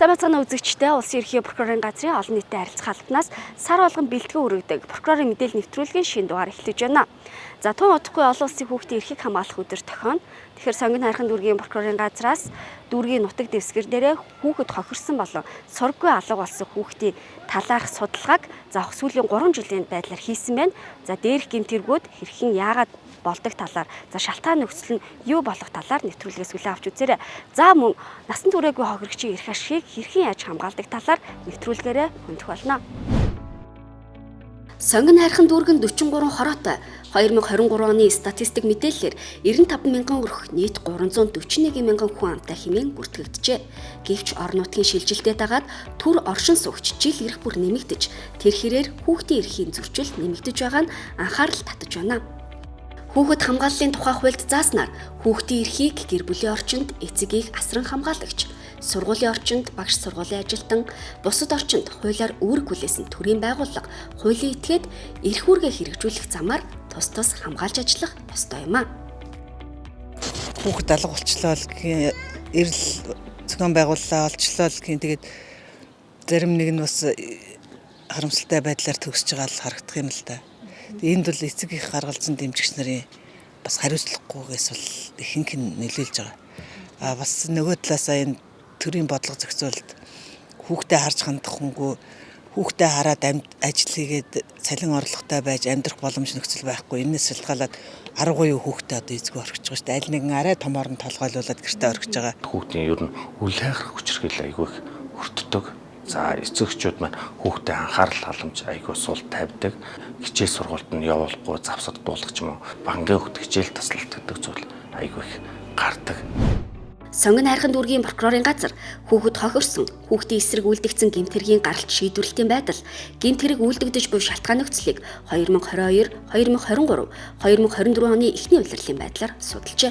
Сайн бацааны үзэгчдээ Улсын ерөнхий прокурорын газрын олон нийтэд харилцах албанаас сар болгон бэлтгэн өргөдөг прокурорын мэдээлэл нэвтрүүлгийн шинэ дугаар эхлэж байна. За тун удахгүй олон улсын хүүхдийн эрхийг хамгаалах өдөр тохино. Тэгэхээр сонгон хайрхан дүүргийн прокурорын газраас дүүргийн нутаг дэвсгэр дээрээ хүүхэд хохирсон болон сурггүй алга болсон хүүхдийн талаарх судалгааг сүүлийн 3 жилийн байдлаар хийсэн байна. За дээрх гэмтэргүүд хэрхэн яагаад болдог талаар шалтгаан нөхцөл нь юу болох талаар нэвтрүүлгээс хүлээн авч үзээрэй. За мөн насан туршаагүй хохирогчийн эрх ашигыг хэрхэн яаж хамгаалдаг талаар нэвтрүүлгээрээ хөндөх болно. Сонгон хайрхан дүүргэн 43 хороотой 2023 оны статистик мэдээллээр 95 мянган өрх нийт 341 мянган хүн амтай хэмээн бүртгэгджээ. Гэвч орон нутгийн шилжилтэд дагаад төр оршин суугч жил ирэх бүр нэмэгдэж тэр хэрээр хүүхдийн эрхийн зөрчил нэмэгдэж байгаа нь анхаарал татаж байна. Хүүхэд хамгааллын тухай хуульд зааснаар хүүхдийн эрхийг гэр бүлийн орчинд эцэгийг асран хамгаалагч, сургуулийн орчинд багш сургуулийн ажилтан, бусад орчинд хуулиар үүрэг хүлээсэн төрийн байгууллага хуулийн этгээд эрх үүргээ хэрэгжүүлэх замаар тус тус хамгаалж ажиллах ёстой юм а. Хүүхэд алга болчлоо л эрэл зохион байгууллаа олчлоо л тэгээд зарим нэг нь бас харамсалтай байдлаар төгсөж байгаа л харагдах юм л да. Энд бол эцэг их гаргалзан дэмжигч нарын бас хариуцлагагүйгээс бол ихэнх нь нөлөөлж байгаа. Бас нөгөө талаасаа энэ төрийн бодлого зохицуулалт хүүхдээ харж хандах хүнгүй хүүхдээ хараад ажил хийгээд цалин орлоготой байж амьдрах боломж нөхцөл байхгүй. Энэс шалтгаалаад 10% хүүхдээ одоо эзгүй орхиж байгаа шүү дээ. Аль нэгэн арай томоор нь толгойлуулаад гэртээ орхиж байгаа. Хүүхдийн ер нь үл хайхрах хүчирхийлэл айгүй их өртдөг. За эцэгчүүд маань хүүхдэд анхаарал халамж айгүй сул тавьдаг. Хичээл сургуульд нь явуулахгүй завсардуулах ч юм уу бангийн хөвт хичээл таслалт гэдэг зүйл айгүй их гардаг. Сонгон хайрхан дүүргийн прокурорын газар хүүхэд хохирсон, хүүхдийн эсрэг үлдэгдсэн гэмтэргийн гаралт шийдвэрлэлийн байдал, гэмтэрэг үлдэгдэж буй шалтгаан нөхцөлийг 2022, 2023, 2024 оны эхний улирлын байдлаар судалжээ.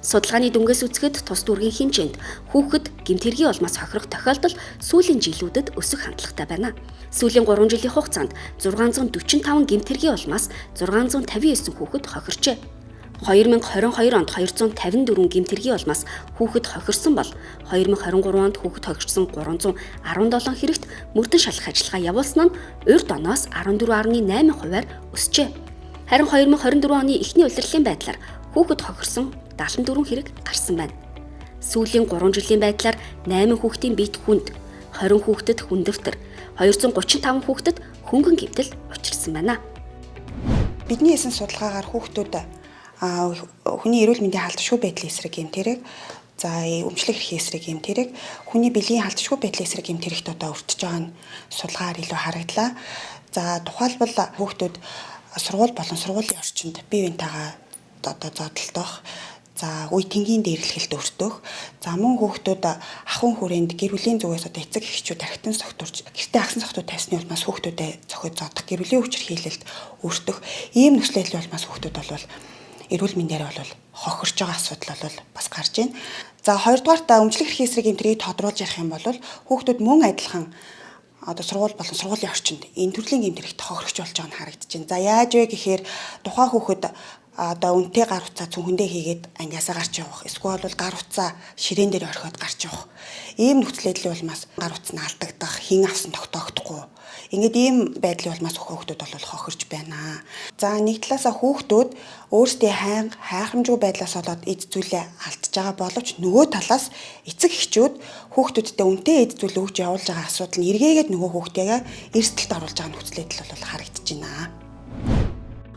Судалгааны дүнгээс үзэхэд тус дүүргийн хэмжээнд хүүхэд гэмтэргийн улмаас хохирох тохиолдол сүүлийн жилүүдэд өсөх хандлагатай байна. Сүүлийн 3 жилийн хугацаанд 645 гэмтэргийн улмаас 659 хүүхэд хохирчээ. 2022 онд 254 гэмтэргийн улмаас хүүхэд хохирсон бол 2023 онд хүүхэд хохирсон 317 хэрэгт мөрдөн шалгах ажиллагаа явуулсан нь урьд оноос 14.8%-аар өсчээ. Харин 2024 оны эхний улирлын байдлаар хүүхэд хохирсон 74 хэрэг гарсан байна. Сүүлийн 3 жилийн байдлаар 8 хүүхдийн биед хүнд, 20 хүүхдэд хүн дэвтэр, 235 хүүхдэд хөнгөн гэмтэл учирсан байна. Бидний хийсэн судалгаагаар хүүхдүүд хүний эрүүл мэндийн халдшгүй байдлын эсрэг гэмтэрэг, өмчлөх эрхийн эсрэг гэмтэрэг, хүний биеийн халдшгүй байдлын эсрэг гэмтэрэгт одоо өртөж байгаа нь судалгаагаар илүү харагдлаа. За тухайлбал хүүхдүүд сургууль болон сургуулийн орчинд бие биентэйгээ одоо зодтолдох, үе тэнгийн дээрлэхэлд өртөх, мөн хүүхдүүд ахуйн хүрээнд гэр бүлийн зүгээс одоо эцэг эхчүүд архитан согтурж гэртээ агсан согтууд тавьсны улмаас хүүхдүүдэд зохиод зодох, гэр бүлийн хүчирхийлэлд өртөх ийм нөхцөл улмаас хүүхдүүд бол эрүүл мэндээр бол хохирч байгаа асуудал бол бас гарч байна. За хоёрдугаарт өмчлөх эрхийн эсрэг гэмтэргийг тодруулж ярих юм бол хүүхдүүд мөн адилхан одоо сургууль болон сургуулийн орчинд энэ төрлийн гэмтэрэгт хохирч болж байгаа нь харагдаж байна. За яаж вэ гэхээр тухайн хүүхэд одоо үнтэй гар утсаа цүнхэндээ хийгээд ангиасаа гарч явах, эсвэл бол гар утсаа ширээн дээр орхиод гарч явах. Ийм нөхцөл байдлын улмаас гар утас нь алдагдах, хин авсан тогтоогдохгүй. Ингээд ийм байдлын улмаас хүүхдүүд бол хохирч байна. За нэг талаасаа хүүхдүүд өөрсдийн хайхрамжгүй байдлаас болоод эд зүйлээ алдж байгаа боловч нөгөө талаас эцэг эхчүүд хүүхдүүдтэй үнтэй эд зүйлээ өгч явуулж байгаа асуудал нь эргээгээд нөгөө хүүхдээгээ эрсдэлд оруулж байгаа нөхцөл байдал бол харагдаж байна.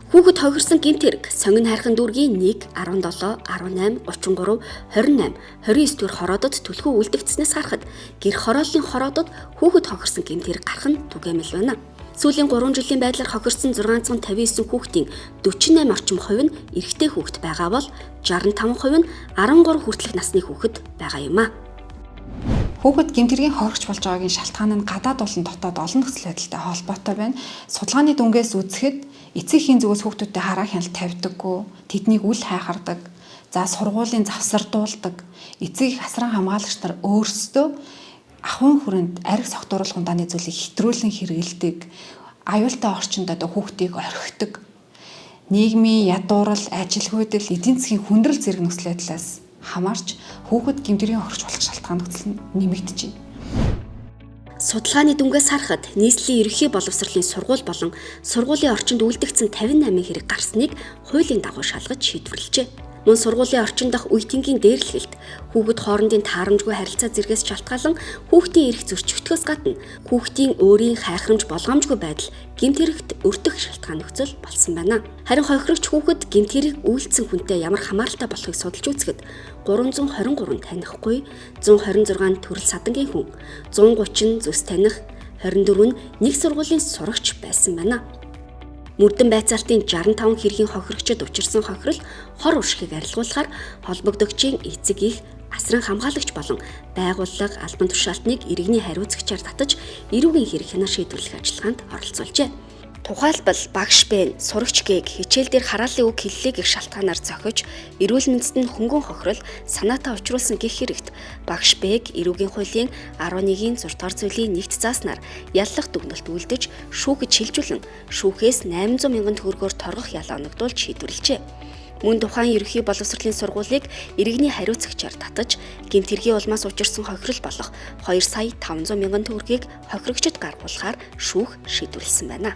Хүүхэд хохирсон гэмтэрэг сонгон хайрхан дүүргийн 1, 17, 18, 33, 28, 29 дэх хороодод түлхүү үлдэгдснээс харахад гэр хорооллын хороодод хүүхэд хохирсон гэмтэрэг гарах нь түгээмэл байна. Сүүлийн 3 жилийн байдлаар хохирсон 659 хүүхдийн 48 орчим хувь нь эрэгтэй хүүхэд байгаа бол 65% нь 13 хүртэлх насны хүүхэд байгаа юм а. Хүүхэд гэмтэргийн хохирч болж байгаагийн шалтгаан нь гадаад болон дотоод олон нөхцөл байдалтай холбоотой байна. Судалгааны дүнгээс үзэхэд эцгийн зүгээс хүүхдүүдэд хараа хяналт тавьдаггүй, тэднийг үл хайхардаг, сургуулийн завсардуулдаг, эцэг их асран хамгаалагч нар өөрсдөө ахуйн хүрээнд арх согтууруулах ундааны зүйлийг хэтрүүлэн хэрэгэлдэг, аюултай орчинд одоо хүүхдийг орхидог, нийгмийн ядуурал, ажил хүйдэл, эдийн засгийн хүндрэл зэрэг нөхцөл байдлаас хамаарч хүүхэд гэмтэргийн хохирч болох шалтгаан нөхцөл нь нэмэгдэж байна. Судалгааны дүнгээс харахад нийслэлийн ерөнхий боловсролын сургууль болон сургуулийн орчинд үлдэгдсэн 58 хэрэг гарсныг хуулийн дагуу шалгаж шийдвэрлэжээ. Мөн сургуулийн орчин дах үе тэнгийн дээрлэлт, хүүхэд хоорондын таарамжгүй харилцаа зэргээс шалтгаалan хүүхдийн эрх зөрчигдөхөөс гадна хүүхдийн өөрийн хайхрамж болгоомжгүй байдал гэмт хэрэгт өртөх шалтгаан нөхцөл болсон байна. Харин хохирогч хүүхэд гэмт хэрэг үйлдсэн хүнтэй ямар хамааралтай болохыг судалж үзэхэд 323 танихгүй, 126 төрөл садангийн хүн, 130 зүс таних, 24 нь нэг сургуулийн сурагч байсан байна. Мөрдөн байцаалтын 65 хэргийн хохирогчид учирсан хохирол хор уршихыг арилгуулахаар холбогдогчийн эцэг их, асран хамгаалагч болон байгууллага албан тушаалтныг иргэний хариуцагчаар татаж эрүүгийн хэрэг хянаа шийдвэрлэх ажиллагаанд оролцуулжээ. Тухайлбал багш Б сурагч Г-г хичээл дээр хараалын үг хэллийг их шалтгаанаар зохиж, эрүүл мэндэд нь хөнгөн хохирол санаатаа учруулсан гэх хэрэгт багш Б-г эрүүгийн хуулийн 11-ийн 6 дугаар зүйлийн нэгт зааснаар яллах дүгнэлт үлдэж шүүхэд шилжүүлэн шүүхээс 800 мянган төгрөгөөр торгох ял оногдуулж шийдвэрлэжээ. Мөн тухайн ерөнхий боловсролын сургуулийг иргэний хариуцагчаар татаж, гэмт хэргийн улмаас учирсан хохирол болох 2 сая 500 мянган төгрөгийг хохирогчид гаргуулахаар шүүх шийдвэрлсэн байна.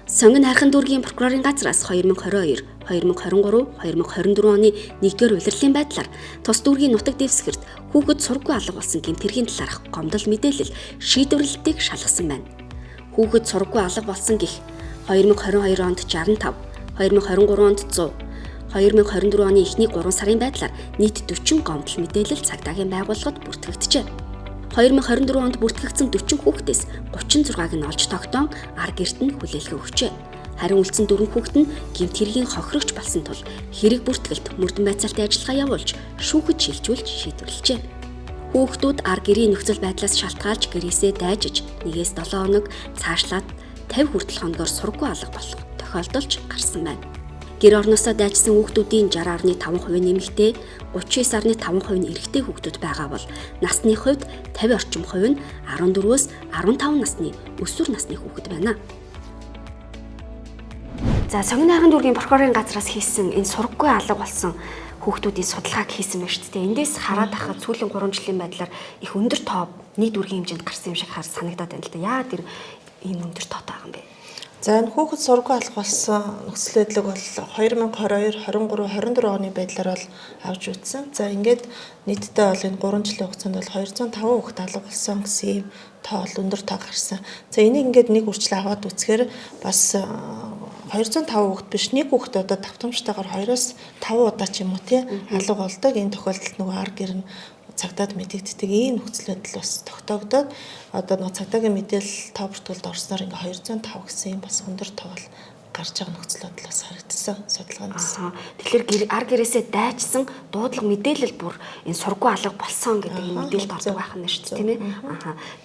Сонгон хайрхан дүүргийн прокурорын газраас 2022, 2023, 2024 оны 1-р улирлын байдлаар тус дүүргийн нутаг дэвсгэрт хүүхэд сурггүй алга болсон гэмт хэргийн талаарх гомдол мэдээлэл шийдвэрлэлтийг шалгасан байна. Хүүхэд сурггүй алга болсон гэх 2022 онд 65, 2023 онд 100, 2024 оны эхний 3 сарын байдлаар нийт 40 гомдол мэдээлэл цагдаагийн байгууллагад бүртгэгджээ. 2024 онд бүртгэгдсэн 40 хүүхдээс 36-г нь олж тогтоон ар гэрт нь хүлээлгээ өгчээ. Харин үлдсэн 4 хүүхэд нь гэмт хэргийн хохирогч болсон тул хэрэг бүртгэлд мөрдөн байцаалтын ажиллагаа явуулж шүүхэд шилжүүлж шийдвэрлэжээ. Хүүхдүүд ар гэрийн нөхцөл байдлаас шалтгаалж гэрээсээ дайжиж 1-7 хоног цаашлаад 50 хүртэл хоногоор сургуу алга болох тохиолдолж гарсан байна. Гэр орносоо дайжсан хүүхдүүдийн 60.5% нэмэгтэй, 39.5% нь эрэгтэй хүүхдүүд байгаа бол насны хувьд 50 орчим хувь нь 14-өөс 15 насны өсвөр насны хүүхэд байна. За Сонгон хайрхан дүүргийн прокурорын газраас хийсэн энэ сургаггүй алга болсон хүүхдүүдийн судалгааг хийсэн байна шүү дээ. Эндээс хараад ахад сүүлийн 3 жилийн байдлаар их өндөр тоо нийт үргийн хэмжээнд гарсан юм шиг санагдаад байна л да. Яагаад тэр энэ өндөр тоотой байгаа юм бэ? За энэ хүүхэд сургуу алга болсон нөхцөл байдлыг бол 2022, 23, 24 оны байдлаар бол авч үзсэн. За ингээд нийтдээ бол энэ 3 жилийн хугацаанд бол 205 хүүхэд алга болсон гэсэн ийм тоо бол өндөр тоо гарсан. За энийг ингээд нэг үржил аваад үзэхээр бас 205 хүүхэд биш, нэг хүүхэд одоо давтамжтайгаар 2-оос 5 удаа ч юм уу тий алга болдог. Энэ тохиолдолд нөгөө ар гэр нь цагдаад мэдэгддэг ийм нөхцөл байдал бас тогтоогдоод одоо нэг цагдаагийн мэдээлэл тоо бүртгэлд орсноор ингээ 205 гэсэн юм бас өндөр тоо гарч байгаа нөхцөл байдал бас харагдсан судалгаанаас. Тэгэхээр ар гэрээсээ дайчсан дуудлага мэдээлэл бүр энэ сургуу алга болсон гэдэг энэ мэдээлэлд ордог байх нь шүү дээ, тийм ээ.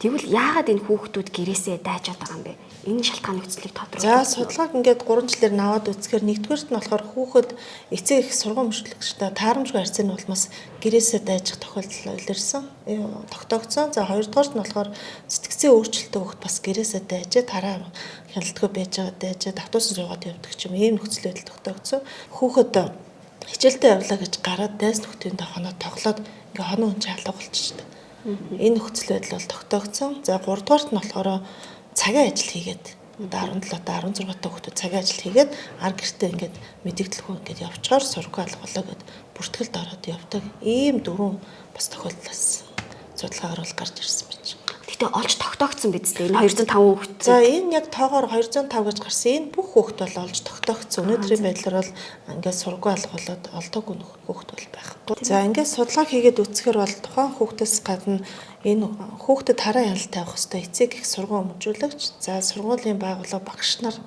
Тэгвэл яагаад энэ хүүхдүүд гэрээсээ дайчаад байгаа юм бэ? Энэ шалтгаан нөхцөлийг тодорхойлж. За судалгааг ингээд 3 жилээр наваад үзэхээр нэгдүгээрт нь болохоор хүүхэд эцэг их сургууль мөрчлөгчтэй таарамжгүй харьцааны улмаас гэрээсээ дайжих тохиолдол илэрсэн. Тогтоогдсон. За хоёрдугаарт нь болохоор сэтгцийн өөрчлөлтөө хүүхэд бас гэрээсээ дайжээ тараа хяналтгүй байж байгаа дайжээ давтуулсан жуугаад явдаг ч юм ийм нөхцөл байдал тогтоогдсон. Хүүхэд хичээлдээ явлаа гэж гараад дайс нөхдөндөө хоноо тоглоод ингээ хоноо хүн чалга болчихсон. Энэ нөхцөл байдал бол тогтоогдсон. За 3 дугаарт нь болохоор цагийн ажил хийгээд 17 та 16 та хүүхдүүд цагийн ажил хийгээд ар гэртээ ингээд мэдээлэлгүй ингээд явчихаар сургуу алга болоо гэд бүртгэлд ороод явдаг. Ийм дөрвөн бас тохиолдлоос судалгаагаар бол гарч ирсэн байж. Гэтэ олж тогтоогдсон биз дээ. Энэ 205 хүүхэд. За энэ яг тоогоор 205 гэж гарсан. Энэ бүх хүүхэд бол олж тогтоогдсон. Өнөөдрийн байдлаар бол ингээд сургуу алга болоод олдоогүй хүүхэд бол байхгүй. За ингээд судалгаа хийгээд үзэхээр бол тухайн хүүхдээс гадна энэ хүүхдэд хараа хяналт тавих хэрэгтэй эцэг их сургууль өмжүүлэгч, за сургуулийн байгууллага багш нар,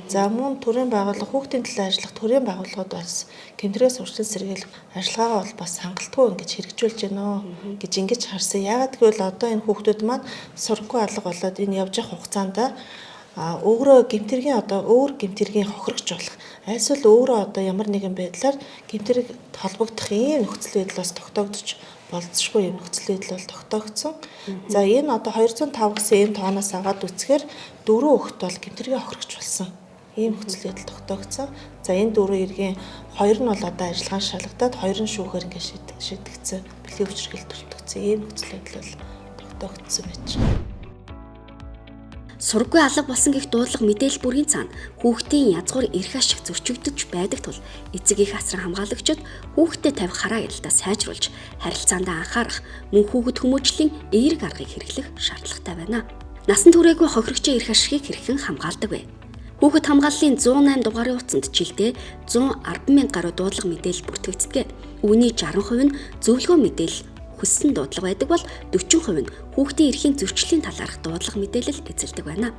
за мөн төрийн байгууллага хүүхдийн төлөө ажиллах төрийн байгууллагууд бас гэмтрээс урьдчилан сэргийлэх ажиллагаагаа бол бас хангалтгүй ингэж хэрэгжүүлж байна гэж ингэж харсан. Яагаад гэвэл одоо энэ хүүхдүүд маань сургууль алга болоод энэ явж явах хугацаанд өөрөө гэмтэргийн одоо өөр гэмтэргийн хохирогч болох альсвал өөрөө одоо ямар нэгэн байдлаар гэмтэрэг холбогдох ийм нөхцөл байдлаас тогтоогдож болцсохгүй юм нөхцөл байдал бол тогтоогдсон. За энэ одоо 205 гэсэн ийм тооноос аваад үзэхээр 4 хүүхэд бол гэмтэргийн хохирогч болсон. Ийм нөхцөл байдал тогтоогдсон. За энэ 4 иргэн 2 нь бол одоо ажиллагаан шалгадаад 2 нь шүүхээр ингээд шийдэгдсэн. Бэлгийн хүчирхийлэл төрөлтөгдсөн. Ийм нөхцөл байдал бол тогтсон байж. Сургаггүй алга болсон гэх дуудлага мэдээлэл бүрийн цаана хүүхдийн язгуур эрх ашиг зөрчигдөж байдаг тул эцэг их асран хамгаалагчид хүүхдэд тавих хараа ярилтаа сайжруулж харилцаандаа анхаарах, мөн хүүхэд хүмүүжлийн эерэг аргыг хэрэглэх шаардлагатай байна. Насан туршаагүй хохирогчийн эрх ашигыг хэрхэн хамгаалдаг вэ? Хүүхэд хамгааллын 108 дугаарын утсанд жилдээ 110,000 гаруй дуудлага мэдээлэл бүртгэгддэг. Үүний 60% нь зөвлөгөө мэдээлэл хүссэн дуудлага байдаг бол 40% нь хүүхдийн эрхийн зөрчлийн талаарх дуудлага мэдээлэл эзэлдэг байна.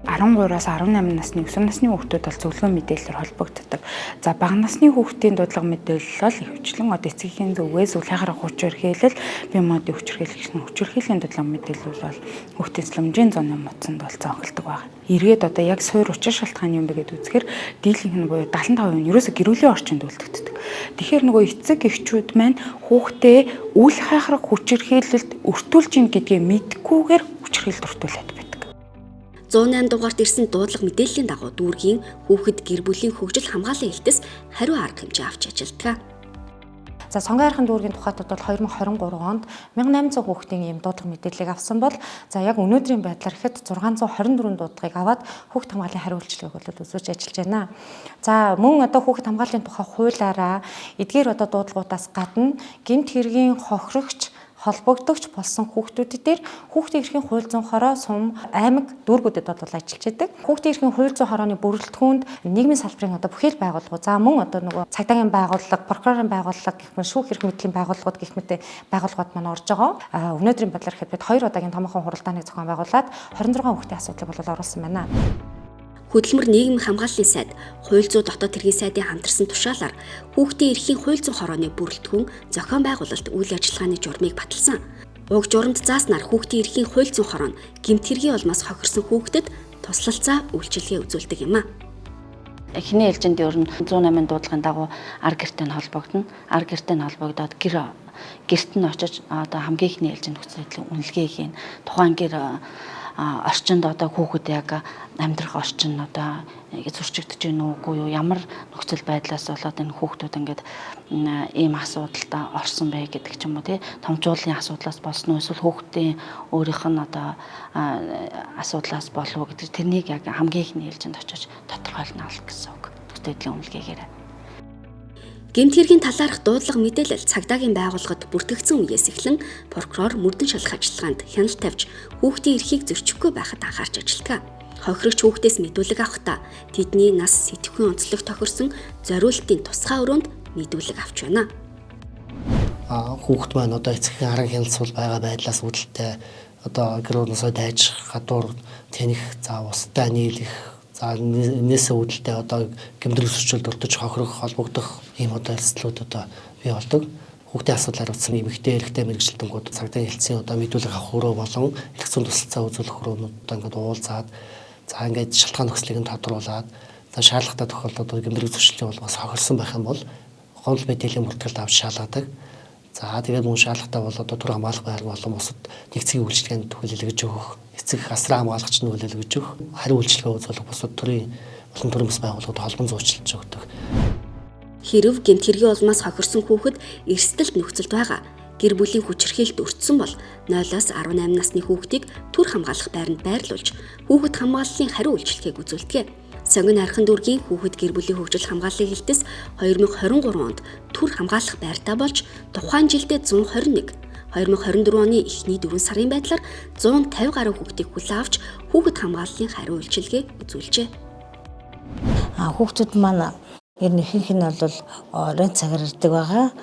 13-аас 18 насны өсвөр насны хүүхдүүд бол зөвлөгөө мэдээлэлээр холбогддог. За бага насны хүүхдийн дуудлага мэдээлэл бол ихэвчлэн эцгийн зүгээс үлхайхаар хүчирхийлэл, бие модын хүчирхийлэл, хүчирхийллийн дуудлага мэдээлэл бол хүүхдийн сламжийн зооны модсонд бол цонхолдог байна. Эргээд яг суур учир шалтгаан юм бэ гэдээ үзэхээр дийлэнх нь буюу 75% нь ерөөсө гэрүүлийн орчинд үлдэгддэг. Тэгэхээр эцэг эхчүүд маань хүүхдээ үл хайхрах хүчирхийлэлд өртүүлж ийн гэдгийг мэдгүйгээр хүчирхийлэлд өртүүлээд байдаг. 108 дугаарт ирсэн дуудлага мэдээллийн дагуу дүүргийн хүүхэд гэр бүлийн хөгжил хамгааллын хэлтээс хариу арга хэмжээ авч ажилладаг. За сонгон хайрхан дүүргийн тухайтад бол 2023 онд 1800 хүүхдийн ийм дуудлага мэдээллийг авсан бол за яг өнөөдрийн байдлаар ихэд 624 дуудлагыг аваад хүүхд хамгааллын хариу үйлчилгээг бол үзүүлж ажиллаж байна. За мөн хүүхд хамгааллын тухай хуулиараа эдгээр дуудлагуудаас гадна гэмт хэргийн хохирогч холбогдогч болсон хүүхдүүд дээр хүүхдийн эрхийн хууль зүйн хороо сум аймаг дүүргүүдэд бол ажиллаж байдаг. Хүүхдийн эрхийн хууль зүйн хорооны бүрэлдэхүүнд нийгмийн салбарын бүхэл байгууллагууд за мөн цагдаагийн байгууллага, прокурорын байгууллага гэх мэт шүүх эрх мэдлийн байгууллагууд гэх мэт байгууллагууд маань орж байгаа. Өнөөдрийн байдлаар ихэд бид 2 удаагийн томоохон хуралдааныг зохион байгуулад 26 хүүхдийн асуудлыг бол оруулсан байна. Хөдөлмөр нийгмийн хамгааллын сайд, хууль зүйн дотоод хэргийн сайдын хамтарсан тушаалаар хүүхдийн эрхийн хууль зүйн хорооны бүрэлдэхүүн зохион байгуулалт үйл ажиллагааны журмыг баталсан. Уг журамд зааснаар хүүхдийн эрхийн хууль зүйн хороо нь гэмт хэргийн улмаас хохирсон хүүхдэд туслалцаа үйлчилгээ үзүүлдэг юм а. Эхний ээлжинд ер нь 108 дуудлагын дагуу ар гэртэй нь холбогдно. Ар гэртэй нь холбогдоод гэрт нь очиж хамгийн эхний ээлжинд нөхцөл байдлын үнэлгээ хийн. Тухайн гэр орчинд хүүхэд яг амьдрах орчин зөрчигдөж гин үгүй юу, ямар нөхцөл байдлаас болоод энэ хүүхдүүд ингээд ийм асуудалд орсон бэ гэдэг ч юм уу томчуулын асуудлаас болсон уу, эсвэл хүүхдийн өөрийнх нь асуудлаас болов уу гэдэг тэрнийг яг хамгийн ихний ээлжинд очиж тодорхойлно гэсэн үг. Нөхцөл байдлын үнэлгээгээр. Гэмт хэргийн талаарх дуудлага мэдээлэл цагдаагийн байгууллагад бүртгэгдсэн үеэс эхлэн прокурор мөрдөн шалгах ажиллагаанд хяналт тавьж хүүхдийн эрхийг зөрчихгүй байхад анхаарч ажилладаг. Хохирогч хүүхдээс мэдүүлэг авахдаа тэдний нас сэтгэхүйн онцлог тохирсон зориултын тусгай өрөөнд мэдүүлэг авч байна. Хүүхд маань эцгийн арга хяналтсуул байгаа байдлаас үүдэлтэй гэр орносоо дайжих, гадуур таних, устай нийлэх энээсээ үүдэлтэй гэмтрэл зөрчилд өртөж хохирох, холбогдох ийм эрсдлүүд бий болдог. Хүүхдийн асуудлаар утсан эмэгтэй эрэгтэй мэрэгжилтэнгүүд цагдаагийн хэлтсийн мэдүүлэг авах өрөө болон эрх зүйн тусалцаа үзүүлэх өрөөнүүд ингээд уулзаад ингээд шалтгаан нөхцөлийг нь тодруулаад шаардлагатай тохиолдолд гэмтрэл зөрчлийн улмаас хохирсон байх юм бол гомдол мэдээллийн бүртгэлд авч шалгадаг. Тэгээд мөн шаардлагатай бол төр хамгаалах байр болон бусад нэгцгийн үйлчилгээнд төлөвлөгөж өгөх, эцэг асраа хамгаалагч нь төлөвлөгөж өгөх, хариу үйлчилгээ үзүүлэх бусад төрлийн олон төрлийн бас байгууллагууд холбон зуучилж өгдөг. Хэрв гэмт хэргийн улмаас хохирсон хүүхэд эрсдэлт нөхцөлд байгаа гэр бүлийн хүчирхийлэлд өртсөн бол 0-18 насны хүүхдийг төр хамгаалах байранд байрлуулж хүүхэд хамгааллын хариу үйлчилгээг үзүүлдэг. Сонгон хайрхан дүүргийн хүүхэд гэр бүлийн хөгжил хамгааллын хэлтээс 2023 онд төр хамгаалах байртаа болж тухайн жилдээ 121, 2024 оны эхний 4 сарын байдлаар 150 гаруй хүүхдийг хүлээн авч хүүхэд хамгааллын хариу үйлчилгээ үзүүлжээ. Хүүхдүүд маань ер нь ихэнх нь бол оройн цагаар ирдэг байгаа.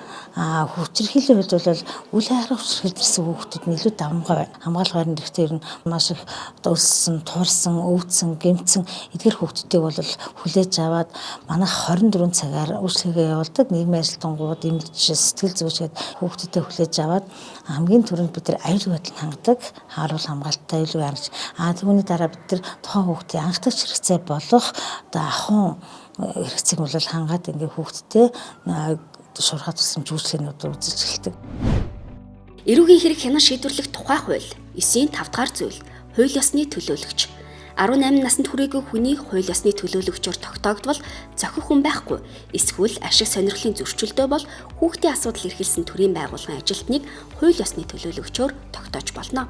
Хүчирхийллийн хувьд бол үл хайхрах хүчирхийлсэн хүүхдүүд нь илүү давмгай хамгаалах байранд ирэхдээ ер нь маш их өлссөн, турсан, өвдсөн, гэмтсэн эдгээр хүүхдүүдийг бол хүлээж аваад манайх 24 цагаар үйлчлэгээ явуулдаг. Нийгмийн ажилтнууд, эмч, сэтгэл зүйчгээд хүүхдүүдэд хүлээж аваад хамгийн түрүүнд бид нар аюулгүй байдлыг хангадаг, харуул хамгаалттай илүү харж. Түүний дараа бид нар тухайн хүүхдийн анхдагч хэрэгцээ болох ахуйн хэрэгцээг бол хангаад ингээ хүүхдтэй шуурхай тусламж үйлчлэгээнүүд үзэж эхэлдэг. Эрүүгийн хэрэг хянан шийдвэрлэх тухай хууль 9-ийн 5 дахь зүйл хууль ёсны төлөөлөгч 18 наснд хүрээгүй хүний хууль ёсны төлөөлөгчөөр тогтоогдвол зохих хүн байхгүй. Эсвэл ашиг сонирхлын зөрчилдөө бол хүүхдийн асуудал эрхэлсэн төрийн байгууллагын ажилтныг хууль ёсны төлөөлөгчөөр тогтоож болно.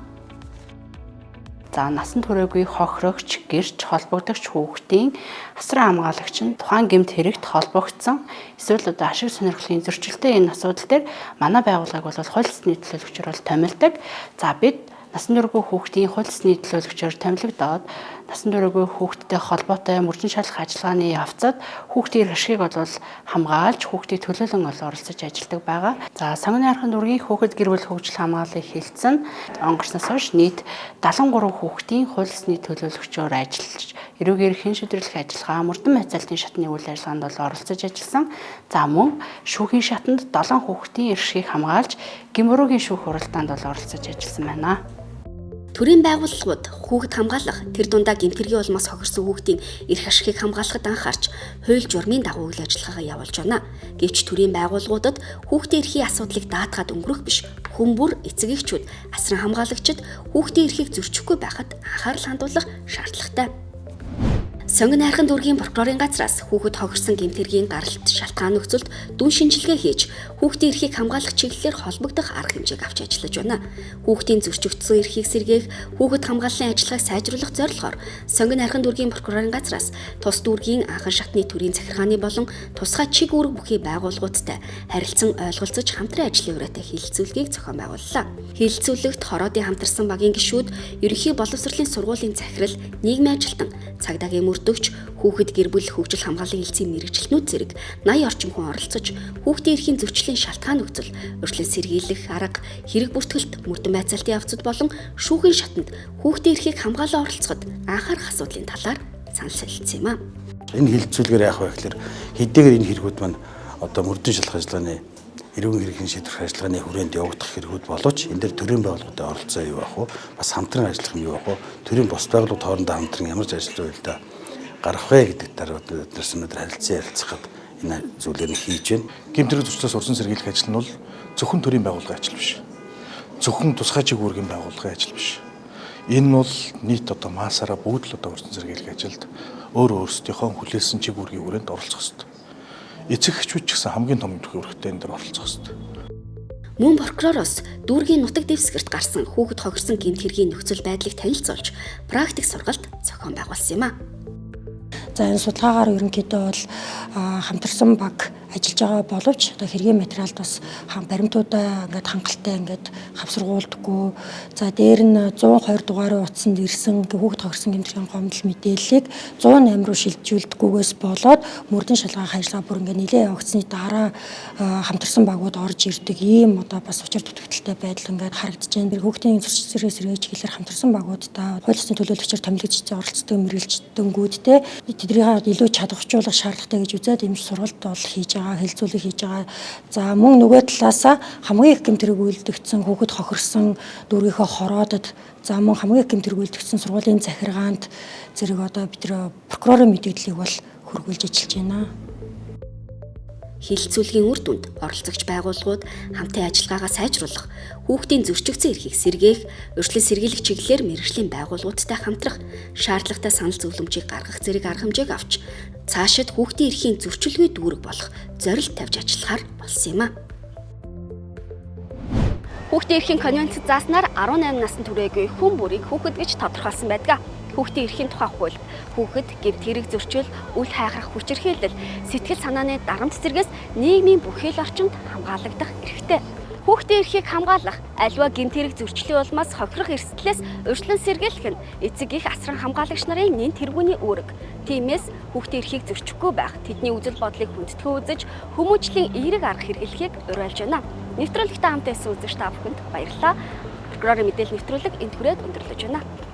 За насанд хүрээгүй хохирогч, гэрч холбогдогч хүүхдийн асран хамгаалагч нь тухайн гэмт хэрэгт холбогдсон эсвэл одоо ашиг сонирхлын зөрчилтэй энэ асуудал дээр манай байгууллагыг бол хууль ёсны төлөөлөгчөөр бол томилдог. За бид насанд хүрээгүй хүүхдийн хууль ёсны төлөөлөгчөөр томилогдоод насанд хүрээгүй хүүхдтэй холбоотой мөрдөн шалгах ажиллагааны явцад хүүхдийн ашгийг бол хамгаалж хүүхдийн төлөөлөн оролцож ажилладаг байгаа. За сонгоны архын дүүргийн хүүхэд гэр бүл хөгжил хамгааллыг хэлсэн онгорсноос хойш нийт 73 хүүхдийн хууль ёсны төлөөлөгчөөр ажиллаж эрүүгийн эрхийн шийдвэрлэх ажиллагаа мөрдөн байцаалтын шатны үйл ажиллагаанд бол оролцож ажилласан. За мөн шүүхийн шатанд 7 хүүхдийн эрхийг хамгаалж гэмөрөөгийн шүүх хуралдаанд бол оролцож ажилласан байна. Төрийн байгууллагууд хүүхэд хамгаалах, тэр дундаа гэмтэргийн улмаас хохирсон хүүхдийн эрх ашигыг хамгаалахад анхаарч хууль журмын дагуу үйл ажиллагаагаа явуулж байна. Гэвч төрийн байгууллагуудад хүүхдийн эрхийн асуудлыг даатгаад өнгөрөх биш, хүмүүр эцэг эхчүүд, асран хамгаалагчид хүүхдийн эрхийг зөрчихгүй байхад анхаарал хандуулах шаардлагатай. Сонгон найрхан дүүргийн прокурорын газраас хүүхэд хохирсон гэмтэргийн гаралт шалтгаан нөхцөлд дүн шинжилгээ хийж хүүхдийн эрхийг хамгаалах чиглэлээр холбогдох арга хэмжээг авч ажиллаж байна. Хүүхдийн зөрчигдсөн эрхийг сэргээх, хүүхэд хамгааллын ажиллагааг сайжруулах зорилгоор Сонгон найрхан дүүргийн прокурорын газраас тус дүүргийн анхан шатны төрийн захиргааны болон тусгай чиг үүрэг бүхий байгууллагуудтай харилцан ойлголцож хамтран ажлын үрээтэй хилцүүлгийг зохион байгууллаа. Хилцүүлэгт хороодын хамтарсан багийн гишүүд, ерөнхий боловсролын сургуулийн захирал, нийгмийн ажилтан, цагдаагийн мөрдөгч, хүүхэд гэр бүл хөгжил хамгааллын хэлтсийн мэрэгчлэнүүд зэрэг 80 орчим хүн оролцож хүүхдийн эрхийн зөрчлийн шалтгаан нөхцөл, урьдчилан сэргийлэх арга, хэрэг бүртгэлт, мөрдөн байцаалтын явцад болон шүүхийн шатанд хүүхдийн эрхийг хамгаалан оролцоход анхаарах асуудлын талаар санал солилцсон юм а. Энэ хилцүүлгээр яах вэ гэхээр хэдийгээр энэ хэрэгүүд маань одоо мөрдөн шалгах ажиллагааны эрүүгийн хэрэгний шийдвэрлэх ажиллагааны хүрээнд явагдах хэрэгүүд боловч энэ дээр төрийн байгууллагуудын оролцоо юу байх вэ? Бас хамтран ажиллах юм юу байх вэ? Төрийн бус байгууллагууд хоорондоо хамтран ямар ч ажил үйлдэл гарах вэ гэдэг талаар өдөрс өнөдөр харилцан ярилцахад энэ зүйлээр нь хийж байна. Гэмтэрэг зөрчлөөс урьдчилан сэргийлэх ажил нь бол зөвхөн төрийн байгууллагын ажил биш. Зөвхөн тусгай чиг үүргийн байгууллагын ажил биш. Энэ нь бол нийт одоо маасаараа бүгд л одоо урьдчилан сэргийлэх ажилд өөрсдийнхөө хүлээсэн чиг үүргийн хүрээнд оролцох ёстой. Эцэг эхчүүд ч гэсэн хамгийн том үүрэгтэй энэ дээр оролцох ёстой. Мөн прокуророос дүүргийн нутаг дэвсгэрт гарсан хүүхэд хохирсон гэмт хэргийн нөхцөл байдлыг танилцуулж практик сургалт зохион байгуулсан юм а. За энэ судалгаагаар ерөнхийдөө бол хамтарсан баг ажиллаж байгаа боловч одоо хэргийн материалд бас баримтуудаа ингээд хангалттай ингээд хавсаргуулдаггүй. За дээр нь 120 дугаарын утсанд ирсэн хүүхэд хохирсон гэмтэргийн гомдол мэдээллийг 108 руу шилжүүлдэггүйгээс болоод мөрдөн шалгах ажиллагаа бүр ингээд нэлээд явагдсны дараа хамтарсан багууд орж ирдэг ийм одоо бас учир дутагдaltaй байдал ингээд харагдаж байна. Хүүхдийн зөрчил сэргээж хэлээр хамтарсан багуудаа хууль ёсны төлөөлөгчөөр томилогдсон оролцдог мэрэгчлэнгүүдтэй тэднийг илүү чадваржуулах шаардлагатай гэж үзээд эмч сургалт бол хийж байгаа, хэлцүүлэг хийж байгаа. За мөн нөгөө талаасаа хамгийн их гэмтэрэг үйлдэгдсэн хүүхэд хохирсон дүүргийнхөө хороодод за мөн хамгийн их гэмтэрэг үйлдэгдсэн сургуулийн захиргаанд зэрэг одоо бид прокурорын мэдээллийг бол хөргүүлж ажиллаж байна. Хилцүүлгийн үр дүнд оролцогч байгууллагууд хамтын ажиллагаагаа сайжруулах, хүүхдийн зөрчигдсөн эрхийг сэргээх, урьдчилан сэргийлэх чиглэлээр мэргэжлийн байгууллагуудтай хамтрах, шаардлагатай санал зөвлөмжийг гаргах зэрэг арга хэмжээг авч цаашид хүүхдийн эрхийн зөрчилгүй дүүрэг болох зорилт тавьж ажиллахаар болсон юм а. Хүүхдийн эрхийн конвенцэд зааснаар 18 наснд хүрээгүй хүн бүрийг хүүхэд гэж тодорхойлсон байдаг. Хүүхдийн эрхийн тухай хууль, хүүхэд гэмт хэрэг зөрчил, үл хайхрах хүчирхийлэл, сэтгэл санааны дарамт зэрэгс нийгмийн бүхий л орчинд хамгаалагдах эрхтэй. Хүүхдийн эрхийг хамгаалах, аливаа гэмт хэрэг зөрчлийн улмаас хохирох эрсдлээс урьдчилан сэргийлэх нь эцэг эх асран хамгаалагч нарын нэн тэргүүний үүрэг. Тиймээс хүүхдийн эрхийг зөрчихгүй байх, тэдний үзэл бодлыг хүндэтгэн үзэж, хүмүүжлийн эерэг арга хэрэглэхийг уриалж байна. Нэвтрүүлэгтээ хамтаа исэн үзэгч та бүхэнд баярлалаа. Прокурорын мэдээлэл нэвтрүүлэг энд хүрээд өндөрлөж байна.